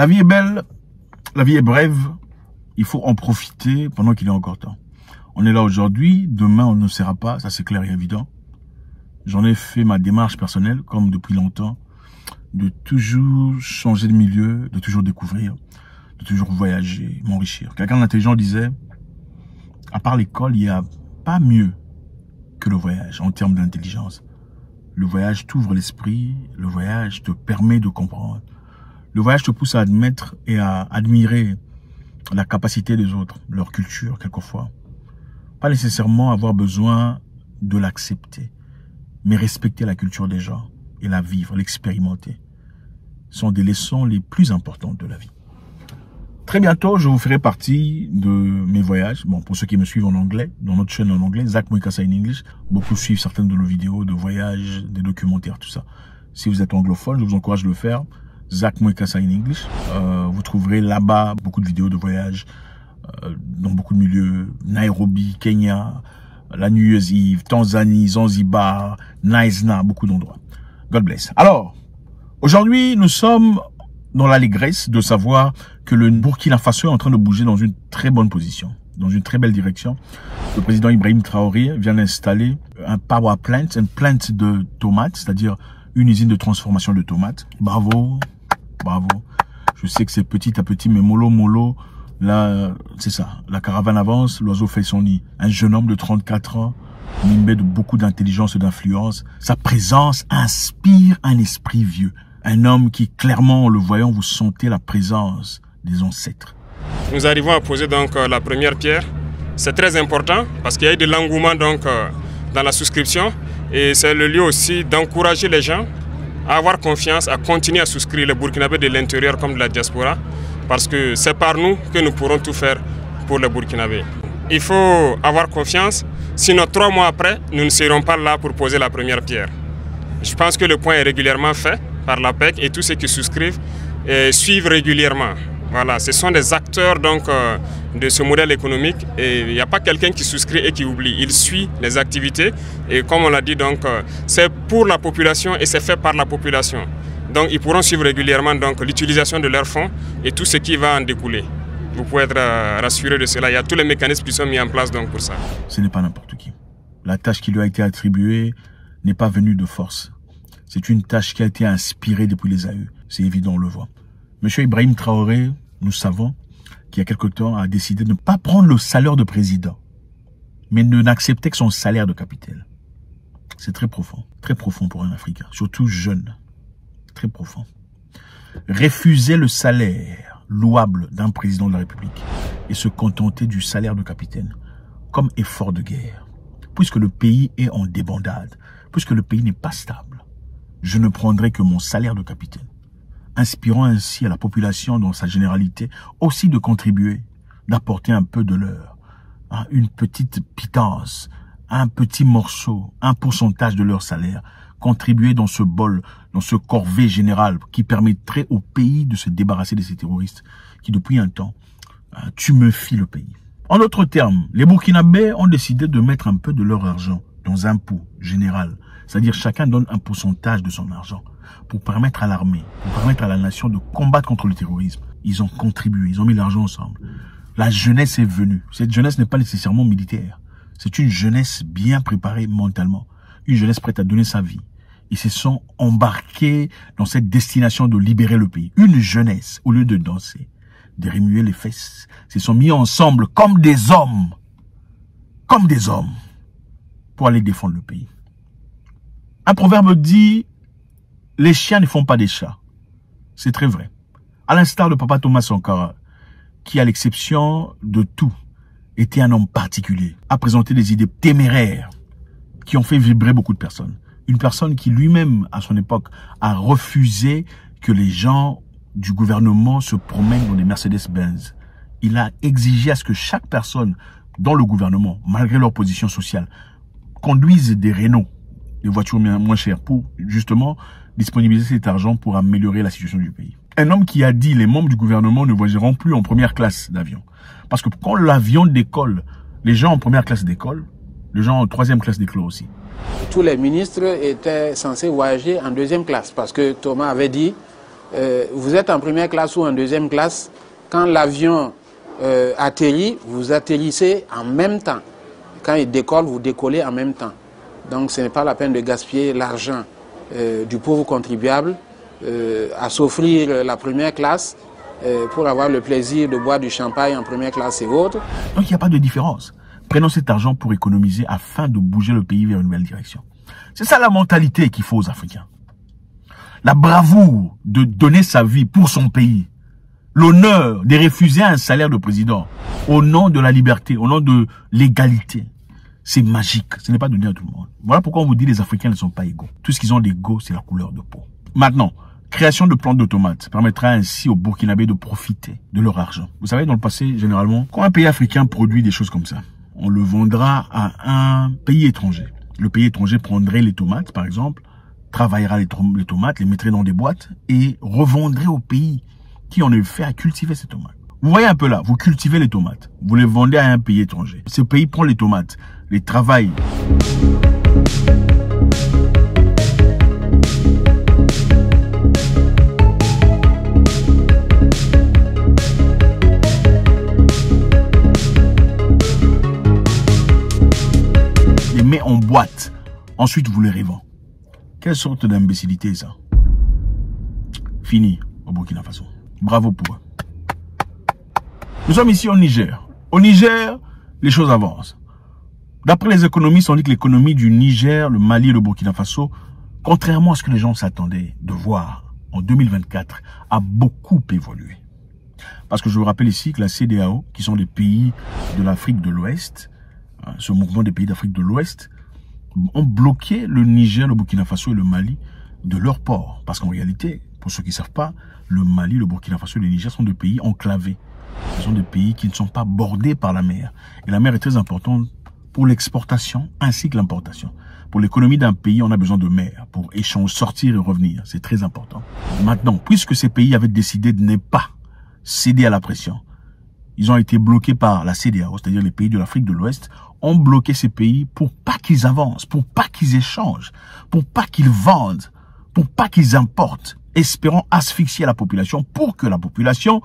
La vie est belle, la vie est brève, il faut en profiter pendant qu'il est encore temps. On est là aujourd'hui, demain on ne sera pas, ça c'est clair et évident. J'en ai fait ma démarche personnelle, comme depuis longtemps, de toujours changer de milieu, de toujours découvrir, de toujours voyager, m'enrichir. Quelqu'un d'intelligent disait, à part l'école, il n'y a pas mieux que le voyage en termes d'intelligence. Le voyage t'ouvre l'esprit, le voyage te permet de comprendre. Le voyage te pousse à admettre et à admirer la capacité des autres, leur culture quelquefois. Pas nécessairement avoir besoin de l'accepter, mais respecter la culture des gens et la vivre, l'expérimenter. Ce sont des leçons les plus importantes de la vie. Très bientôt, je vous ferai partie de mes voyages. Bon, pour ceux qui me suivent en anglais, dans notre chaîne en anglais, Zach Mwekasa in English. Beaucoup suivent certaines de nos vidéos de voyages, des documentaires, tout ça. Si vous êtes anglophone, je vous encourage de le faire. Zach Mwekasa in English. Vous trouverez là-bas beaucoup de vidéos de voyages dans beaucoup de milieux. Nairobi, Kenya, la New Year's Eve, Tanzanie, Zanzibar, Naïsna, beaucoup d'endroits. God bless. Alors, aujourd'hui, nous sommes dans l'allégresse de savoir que le Burkina Faso est en train de bouger dans une très bonne position, dans une très belle direction. Le président Ibrahim Traoré vient d'installer un power plant, une plante de tomates, c'est-à-dire une usine de transformation de tomates. Bravo, bravo. Je sais que c'est petit à petit, mais mollo, là, c'est ça. La caravane avance, l'oiseau fait son nid. Un jeune homme de 34 ans, nimbé de beaucoup d'intelligence et d'influence. Sa présence inspire un esprit vieux. Un homme qui, clairement, en le voyant, vous sentez la présence des ancêtres. Nous arrivons à poser donc la première pierre. C'est très important parce qu'il y a eu de l'engouement donc dans la souscription et c'est le lieu aussi d'encourager les gens à avoir confiance, à continuer à souscrire les Burkinabés de l'intérieur comme de la diaspora parce que c'est par nous que nous pourrons tout faire pour les Burkinabés. Il faut avoir confiance, sinon 3 mois après, nous ne serons pas là pour poser la première pierre. Je pense que le point est régulièrement fait par l'APEC et tous ceux qui souscrivent suivent régulièrement. Voilà, ce sont des acteurs donc de ce modèle économique et il n'y a pas quelqu'un qui souscrit et qui oublie. Il suit les activités et comme on l'a dit donc c'est pour la population et c'est fait par la population. Donc ils pourront suivre régulièrement donc l'utilisation de leurs fonds et tout ce qui va en découler. Vous pouvez être rassuré de cela. Il y a tous les mécanismes qui sont mis en place donc pour ça. Ce n'est pas n'importe qui. La tâche qui lui a été attribuée n'est pas venue de force. C'est une tâche qui a été inspirée depuis les AE. C'est évident, on le voit. Monsieur Ibrahim Traoré, nous savons qu'il y a quelque temps a décidé de ne pas prendre le salaire de président, mais de n'accepter que son salaire de capitaine. C'est très profond pour un Africain, surtout jeune. Très profond. Refuser le salaire louable d'un président de la République et se contenter du salaire de capitaine comme effort de guerre. Puisque le pays est en débandade, puisque le pays n'est pas stable, je ne prendrai que mon salaire de capitaine, inspirant ainsi à la population dans sa généralité aussi de contribuer, d'apporter un peu de leur, une petite pitance, un petit morceau, un pourcentage de leur salaire, contribuer dans ce bol, dans ce corvée général qui permettrait au pays de se débarrasser de ces terroristes qui depuis un temps tumefient le pays. En d'autres termes, les Burkinabés ont décidé de mettre un peu de leur argent dans un pot général. C'est-à-dire chacun donne un pourcentage de son argent pour permettre à l'armée, pour permettre à la nation de combattre contre le terrorisme. Ils ont contribué, ils ont mis l'argent ensemble. La jeunesse est venue. Cette jeunesse n'est pas nécessairement militaire. C'est une jeunesse bien préparée mentalement. Une jeunesse prête à donner sa vie. Ils se sont embarqués dans cette destination de libérer le pays. Une jeunesse, au lieu de danser, de remuer les fesses, se sont mis ensemble comme des hommes, pour aller défendre le pays. Un proverbe dit, les chiens ne font pas des chats. C'est très vrai. À l'instar de Papa Thomas Sankara, qui à l'exception de tout, était un homme particulier, a présenté des idées téméraires qui ont fait vibrer beaucoup de personnes. Une personne qui lui-même, à son époque, a refusé que les gens du gouvernement se promènent dans des Mercedes-Benz. Il a exigé à ce que chaque personne dans le gouvernement, malgré leur position sociale, conduise des Renault, des voitures moins chères, pour justement disponibiliser cet argent pour améliorer la situation du pays. Un homme qui a dit les membres du gouvernement ne voyageront plus en première classe d'avion. Parce que quand l'avion décolle, les gens en première classe décollent, les gens en troisième classe décollent aussi. Tous les ministres étaient censés voyager en deuxième classe parce que Thomas avait dit vous êtes en première classe ou en deuxième classe, quand l'avion atterrit, vous atterrissez en même temps. Quand il décolle, vous décollez en même temps. Donc ce n'est pas la peine de gaspiller l'argent du pauvre contribuable à s'offrir la première classe pour avoir le plaisir de boire du champagne en première classe et autres. Donc il n'y a pas de différence. Prenons cet argent pour économiser afin de bouger le pays vers une nouvelle direction. C'est ça la mentalité qu'il faut aux Africains. La bravoure de donner sa vie pour son pays. L'honneur de refuser un salaire de président au nom de la liberté, au nom de l'égalité. C'est magique. Ce n'est pas donné à tout le monde. Voilà pourquoi on vous dit que les Africains ne sont pas égaux. Tout ce qu'ils ont d'égaux, c'est la couleur de peau. Maintenant, création de plantes de tomates permettra ainsi aux Burkinabés de profiter de leur argent. Vous savez, dans le passé, généralement, quand un pays africain produit des choses comme ça, on le vendra à un pays étranger. Le pays étranger prendrait les tomates, par exemple, travaillera les tomates, les mettrait dans des boîtes et revendrait au pays qui en est fait à cultiver ces tomates. Vous voyez un peu là, vous cultivez les tomates, vous les vendez à un pays étranger. Ce pays prend les tomates, les travaille. Les met en boîte. Ensuite, vous les revend. Quelle sorte d'imbécilité ça? Fini au Burkina Faso. Bravo pour eux. Nous sommes ici au Niger. Au Niger, les choses avancent. D'après les économistes, on dit que l'économie du Niger, le Mali et le Burkina Faso, contrairement à ce que les gens s'attendaient de voir en 2024, a beaucoup évolué. Parce que je vous rappelle ici que la CEDEAO, qui sont les pays de l'Afrique de l'Ouest, ce mouvement des pays d'Afrique de l'Ouest, ont bloqué le Niger, le Burkina Faso et le Mali de leurs ports. Parce qu'en réalité, pour ceux qui ne savent pas, le Mali, le Burkina Faso et le Niger sont des pays enclavés. Ce sont des pays qui ne sont pas bordés par la mer. Et la mer est très importante pour l'exportation ainsi que l'importation. Pour l'économie d'un pays, on a besoin de mer pour échanger, sortir et revenir. C'est très important. Maintenant, puisque ces pays avaient décidé de ne pas céder à la pression, ils ont été bloqués par la CEDEAO, c'est-à-dire les pays de l'Afrique de l'Ouest, ont bloqué ces pays pour pas qu'ils avancent, pour pas qu'ils échangent, pour pas qu'ils vendent, pour pas qu'ils importent, espérant asphyxier la population pour que la population,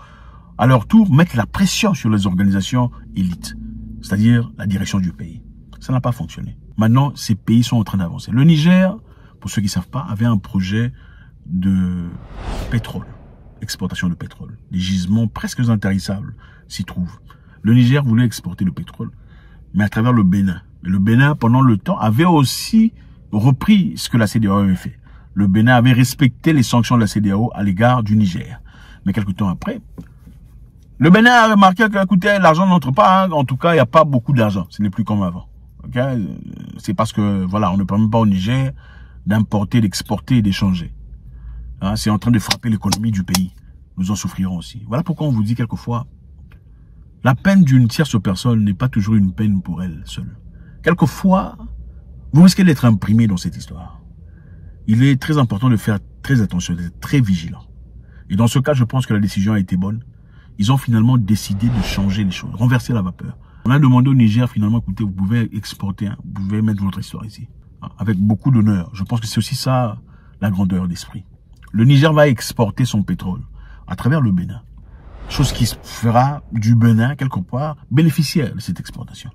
à leur tour, mette la pression sur les organisations élites, c'est-à-dire la direction du pays. Ça n'a pas fonctionné. Maintenant, ces pays sont en train d'avancer. Le Niger, pour ceux qui ne savent pas, avait un projet de pétrole, exportation de pétrole. Des gisements presque intarissables s'y trouvent. Le Niger voulait exporter le pétrole, mais à travers le Bénin. Et le Bénin, pendant le temps, avait aussi repris ce que la CEDEAO avait fait. Le Bénin avait respecté les sanctions de la CEDEAO à l'égard du Niger. Mais quelques temps après, le Bénin a remarqué que, écoutez, l'argent n'entre pas. Hein. En tout cas, il n'y a pas beaucoup d'argent. Ce n'est plus comme avant. Okay? C'est parce que, voilà, on ne permet pas au Niger d'importer, d'exporter et d'échanger. Hein, c'est en train de frapper l'économie du pays. Nous en souffrirons aussi. Voilà pourquoi on vous dit quelquefois, la peine d'une tierce personne n'est pas toujours une peine pour elle seule. Quelquefois, vous risquez d'être imprimé dans cette histoire. Il est très important de faire très attention, d'être très vigilant. Et dans ce cas, je pense que la décision a été bonne. Ils ont finalement décidé de changer les choses, renverser la vapeur. On a demandé au Niger, finalement, écoutez, vous pouvez exporter, hein, vous pouvez mettre votre histoire ici, hein, avec beaucoup d'honneur. Je pense que c'est aussi ça, la grandeur d'esprit. Le Niger va exporter son pétrole à travers le Bénin. Chose qui fera du Bénin, quelque part, bénéficiaire de cette exportation.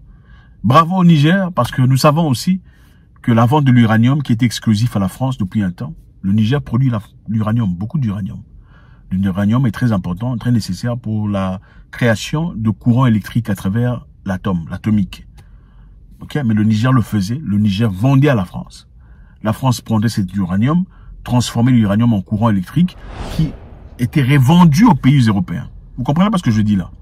Bravo au Niger, parce que nous savons aussi que la vente de l'uranium, qui est exclusif à la France depuis un temps, le Niger produit l'uranium, beaucoup d'uranium. L'uranium est très important, très nécessaire pour la création de courants électriques à travers l'atomique. Okay? Mais le Niger le faisait, le Niger vendait à la France. La France prenait cet uranium, transformait l'uranium en courant électrique qui était revendu aux pays européens. Vous comprenez pas ce que je dis là?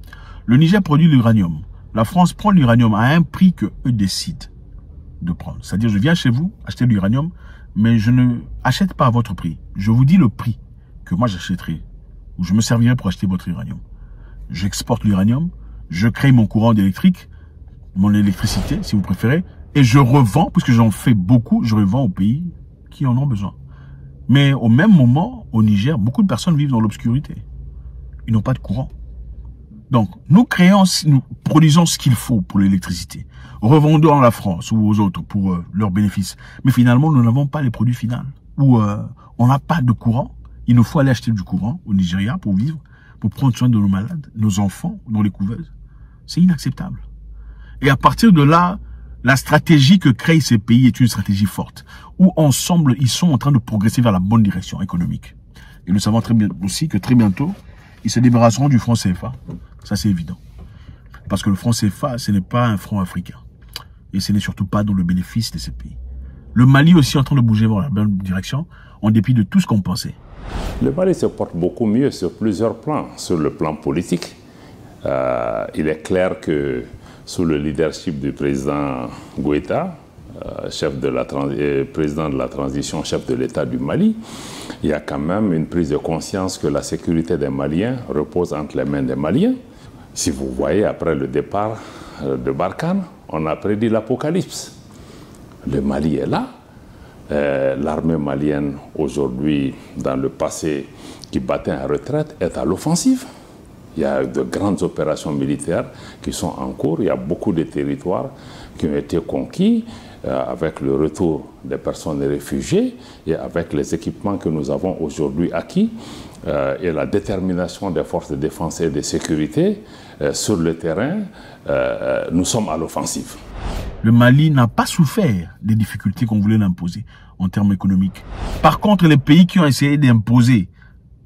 Le Niger produit l'uranium. La France prend l'uranium à un prix que eux décident de prendre. C'est-à-dire, je viens chez vous acheter l'uranium, mais je ne achète pas à votre prix. Je vous dis le prix que moi j'achèterai, ou je me servirai pour acheter votre uranium. J'exporte l'uranium, je crée mon courant électrique, mon électricité, si vous préférez, et je revends, puisque j'en fais beaucoup, je revends aux pays qui en ont besoin. Mais au même moment, au Niger, beaucoup de personnes vivent dans l'obscurité. Ils n'ont pas de courant. Donc, nous produisons ce qu'il faut pour l'électricité. Revendons à la France ou aux autres pour leurs bénéfices. Mais finalement, nous n'avons pas les produits finaux. Ou on n'a pas de courant. Il nous faut aller acheter du courant au Nigeria pour vivre, pour prendre soin de nos malades, nos enfants dans les couveuses. C'est inacceptable. Et à partir de là, la stratégie que créent ces pays est une stratégie forte, où ensemble, ils sont en train de progresser vers la bonne direction économique. Et nous savons très bien aussi que très bientôt, ils se libéreront du franc CFA. Ça, c'est évident. Parce que le franc CFA, ce n'est pas un franc africain. Et ce n'est surtout pas dans le bénéfice de ces pays. Le Mali aussi est en train de bouger vers la bonne direction, en dépit de tout ce qu'on pensait. Le Mali se porte beaucoup mieux sur plusieurs plans. Sur le plan politique, il est clair que sous le leadership du président Goïta, président de la transition, chef de l'État du Mali, il y a quand même une prise de conscience que la sécurité des Maliens repose entre les mains des Maliens. Si vous voyez, après le départ de Barkhane, on a prédit l'apocalypse. Le Mali est là. L'armée malienne, aujourd'hui, dans le passé, qui battait en retraite, est à l'offensive. Il y a de grandes opérations militaires qui sont en cours. Il y a beaucoup de territoires qui ont été conquis avec le retour des personnes réfugiées et avec les équipements que nous avons aujourd'hui acquis et la détermination des forces de défense et de sécurité sur le terrain. Nous sommes à l'offensive. Le Mali n'a pas souffert des difficultés qu'on voulait l'imposer en termes économiques. Par contre, les pays qui ont essayé d'imposer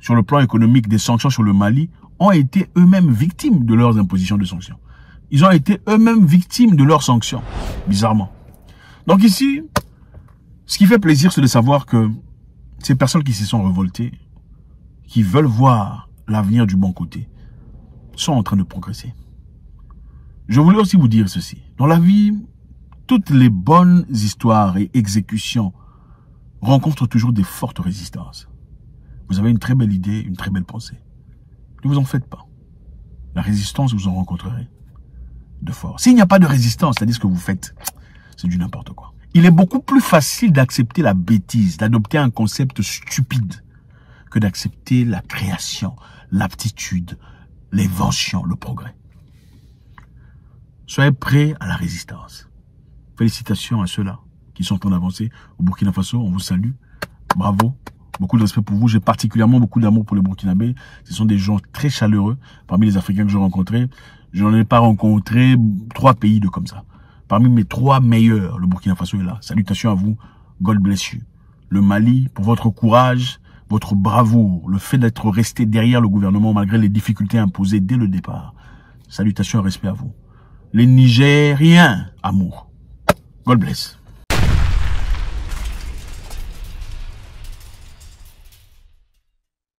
sur le plan économique des sanctions sur le Mali ont été eux-mêmes victimes de leurs impositions de sanctions. Ils ont été eux-mêmes victimes de leurs sanctions, bizarrement. Donc ici, ce qui fait plaisir, c'est de savoir que ces personnes qui se sont révoltées, qui veulent voir l'avenir du bon côté, sont en train de progresser. Je voulais aussi vous dire ceci. Dans la vie, toutes les bonnes histoires et exécutions rencontrent toujours des fortes résistances. Vous avez une très belle idée, une très belle pensée. Ne vous en faites pas. La résistance, vous en rencontrerez de fort. S'il n'y a pas de résistance, c'est-à-dire ce que vous faites, c'est du n'importe quoi. Il est beaucoup plus facile d'accepter la bêtise, d'adopter un concept stupide, que d'accepter la création, l'aptitude, l'invention, le progrès. Soyez prêts à la résistance. Félicitations à ceux-là qui sont en train d'avancer. Au Burkina Faso, on vous salue. Bravo. Beaucoup de respect pour vous. J'ai particulièrement beaucoup d'amour pour les Burkinabés. Ce sont des gens très chaleureux. Parmi les Africains que j'ai rencontrés, je n'en ai pas rencontré 3 pays de comme ça. Parmi mes 3 meilleurs, le Burkina Faso est là. Salutations à vous. God bless you. Le Mali, pour votre courage, votre bravoure, le fait d'être resté derrière le gouvernement malgré les difficultés imposées dès le départ. Salutations et respect à vous. Les Nigériens, amour. God bless.